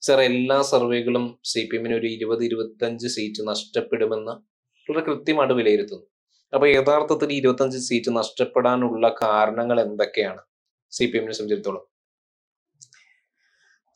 Sir എല്ലാ സർവേകളും CPM-ന് ഒരു 20-25 seat നഷ്ടപ്പെടുമെന്ന് വളരെ കൃത്യമായിട്ട് വിലയിരുത്തുന്നു. അപ്പൊ യഥാർത്ഥത്തിൽ 25 സീറ്റ് നഷ്ടപ്പെടാനുള്ള കാരണങ്ങൾ എന്തൊക്കെയാണ് CPM-നെ സംബന്ധിച്ചിടത്തോളം?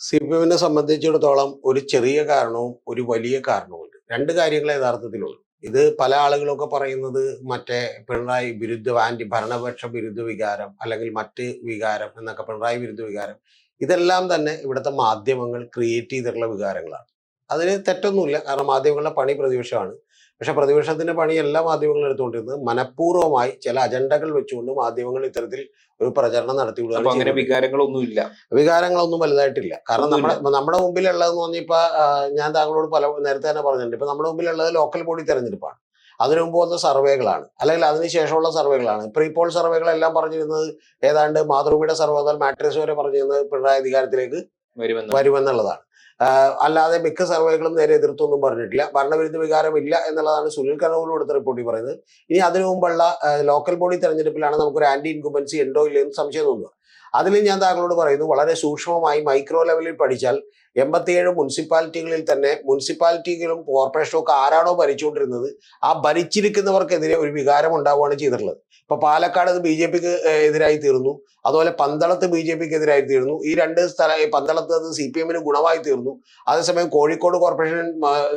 CPM-നെ സംബന്ധിച്ചിടത്തോളം ഒരു ചെറിയ കാരണവും ഒരു വലിയ കാരണവുമുണ്ട്. രണ്ട് കാര്യങ്ങളെ യഥാർത്ഥത്തിലുള്ളൂ. ഇത് പല ആളുകളൊക്കെ പറയുന്നത് മറ്റേ പിണറായി വിരുദ്ധ ഭരണപക്ഷ വിരുദ്ധ വികാരം അല്ലെങ്കിൽ മറ്റ് വികാരം എന്നൊക്കെ, പിണറായി വിരുദ്ധ വികാരം, ഇതെല്ലാം തന്നെ ഇവിടുത്തെ മാധ്യമങ്ങൾ ക്രിയേറ്റ് ചെയ്തിട്ടുള്ള വികാരങ്ങളാണ്. അതിന് തെറ്റൊന്നുമില്ല, കാരണം മാധ്യമങ്ങളുടെ പണി പ്രതിപക്ഷമാണ്. പക്ഷെ പ്രതിപക്ഷത്തിന്റെ പണി എല്ലാ മാധ്യമങ്ങളും എടുത്തുകൊണ്ടിരുന്നത് മനഃപൂർവ്വമായി ചില അജണ്ടകൾ വെച്ചുകൊണ്ട് മാധ്യമങ്ങൾ ഇത്തരത്തിൽ ഒരു പ്രചരണം നടത്തിവിടുകയാണ്. വികാരങ്ങളൊന്നും വലുതായിട്ടില്ല. കാരണം നമ്മുടെ മുമ്പിലുള്ളതെന്ന് പറഞ്ഞാൽ ഇപ്പൊ ഞാൻ താങ്കളോട് നേരത്തെ തന്നെ പറഞ്ഞിട്ടുണ്ട്, ഇപ്പൊ നമ്മുടെ മുമ്പിലുള്ളത് ലോക്കൽ ബോഡി തെരഞ്ഞെടുപ്പാണ്. അതിനു മുമ്പ് വന്ന സർവേകളാണ്, അല്ലെങ്കിൽ അതിനുശേഷമുള്ള സർവേകളാണ്. പ്രീപോൾ സർവേകളെല്ലാം പറഞ്ഞിരുന്നത് ഏതാണ്ട് മാതൃഭൂമിയുടെ സർവേ മുതൽ മാട്രിക്സ് വരെ പറഞ്ഞിരുന്നത് പിണറായി അധികാരത്തിലേക്ക് വരുമെന്നുള്ളതാണ്. അല്ലാതെ മിക്ക സർവേകളും നേരെ എതിർത്തൊന്നും പറഞ്ഞിട്ടില്ല. ഭരണവിരുദ്ധ വികാരം ഇല്ല എന്നുള്ളതാണ് സുനിൽ കനോലും എടുത്ത റിപ്പോർട്ടിൽ പറയുന്നത്. ഇനി അതിനു മുമ്പുള്ള ലോക്കൽ ബോഡി തെരഞ്ഞെടുപ്പിലാണ് നമുക്കൊരു ആന്റി ഇൻകുംബൻസി ഉണ്ടോ ഇല്ലെന്ന് സംശയം തോന്നുക. അതിൽ ഞാൻ താങ്കളോട് പറയുന്നു, വളരെ സൂക്ഷ്മമായി മൈക്രോ ലെവലിൽ പഠിച്ചാൽ 87 മുനിസിപ്പാലിറ്റികളിൽ തന്നെ മുനിസിപ്പാലിറ്റികളും കോർപ്പറേഷനും ഒക്കെ ആരാണോ ഭരിച്ചുകൊണ്ടിരുന്നത് ആ ഭരിച്ചിരിക്കുന്നവർക്കെതിരെ ഒരു വികാരം ഉണ്ടാവുകയാണ് ചെയ്തിട്ടുള്ളത്. ഇപ്പൊ പാലക്കാട് അത് BJPക്ക് എതിരായി തീർന്നു, അതുപോലെ പന്തളത്ത് BJPക്ക് എതിരായി തീർന്നു. ഈ രണ്ട് പന്തളത്ത് അത് CPM-ന് ഗുണമായി തീർന്നു. അതേസമയം കോഴിക്കോട് കോർപ്പറേഷൻ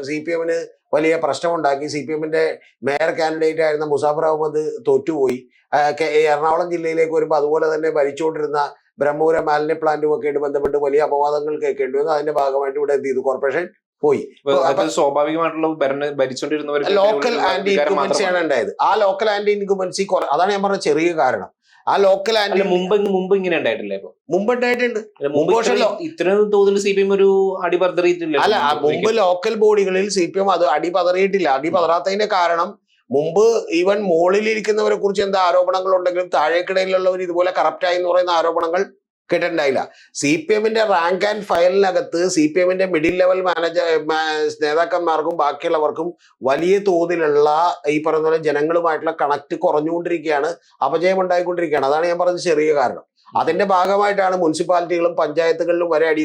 CPM-ന് വലിയ പ്രശ്നമുണ്ടാക്കി. CPM-ന്റെ മേയർ കാൻഡിഡേറ്റ് ആയിരുന്ന മുസാഫർ അഹമ്മദ് തോറ്റുപോയി. എറണാകുളം ജില്ലയിലേക്ക് വരുമ്പോൾ അതുപോലെ തന്നെ ഭരിച്ചുകൊണ്ടിരുന്ന ബ്രഹ്മപുര മാലിന്യ പ്ലാന്റും ഒക്കെ ആയിട്ട് ബന്ധപ്പെട്ട് വലിയ അപവാദങ്ങൾ കേൾക്കേണ്ടി വന്നു. അതിന്റെ ഭാഗമായിട്ട് ഇവിടെ എന്ത് ചെയ്തു, കോർപ്പറേഷൻ പോയി. സ്വാഭാവികമായിട്ടുള്ള ലോക്കൽ ആന്റി ഇൻകുംബൻസിയാണ് ഉണ്ടായത്. ആ ലോക്കൽ ആന്റി ഇൻകുംബൻസി അതാണ് ഞാൻ പറഞ്ഞ ചെറിയ കാരണം. ആ ലോക്കൽ ആന്റി മുമ്പ് ഇങ്ങനെ ഉണ്ടായിട്ടില്ല. മുമ്പ് ഉണ്ടായിട്ടുണ്ട്. ഇത്രയും തോതിൽ CPM ഒരു അടിപതറിയിട്ടില്ല. അല്ല, മുമ്പ് ലോക്കൽ ബോഡികളിൽ CPM അത് അടിപതറിയിട്ടില്ല. അടിപതറാത്തതിന്റെ കാരണം മുമ്പ് ഈവൻ മുകളിലിരിക്കുന്നവരെ കുറിച്ച് എന്താ ആരോപണങ്ങൾ ഉണ്ടെങ്കിലും താഴേക്കിടയിലുള്ളവർ ഇതുപോലെ കറപ്റ്റായി എന്ന് പറയുന്ന ആരോപണങ്ങൾ കേട്ടിട്ടുണ്ടായില്ല. CPM-ന്റെ റാങ്ക് ആൻഡ് ഫയലിനകത്ത് CPM-ന്റെ മിഡിൽ ലെവൽ നേതാക്കന്മാർക്കും ബാക്കിയുള്ളവർക്കും വലിയ തോതിലുള്ള ഈ പറയുന്ന പോലെ ജനങ്ങളുമായിട്ടുള്ള കണക്ട് കുറഞ്ഞുകൊണ്ടിരിക്കുകയാണ്, അപജയം ഉണ്ടായിക്കൊണ്ടിരിക്കുകയാണ്. അതാണ് ഞാൻ പറഞ്ഞത് ചെറിയ കാരണം. അതിന്റെ ഭാഗമായിട്ടാണ് മുനിസിപ്പാലിറ്റികളും പഞ്ചായത്തുകളിലും വരെ അടി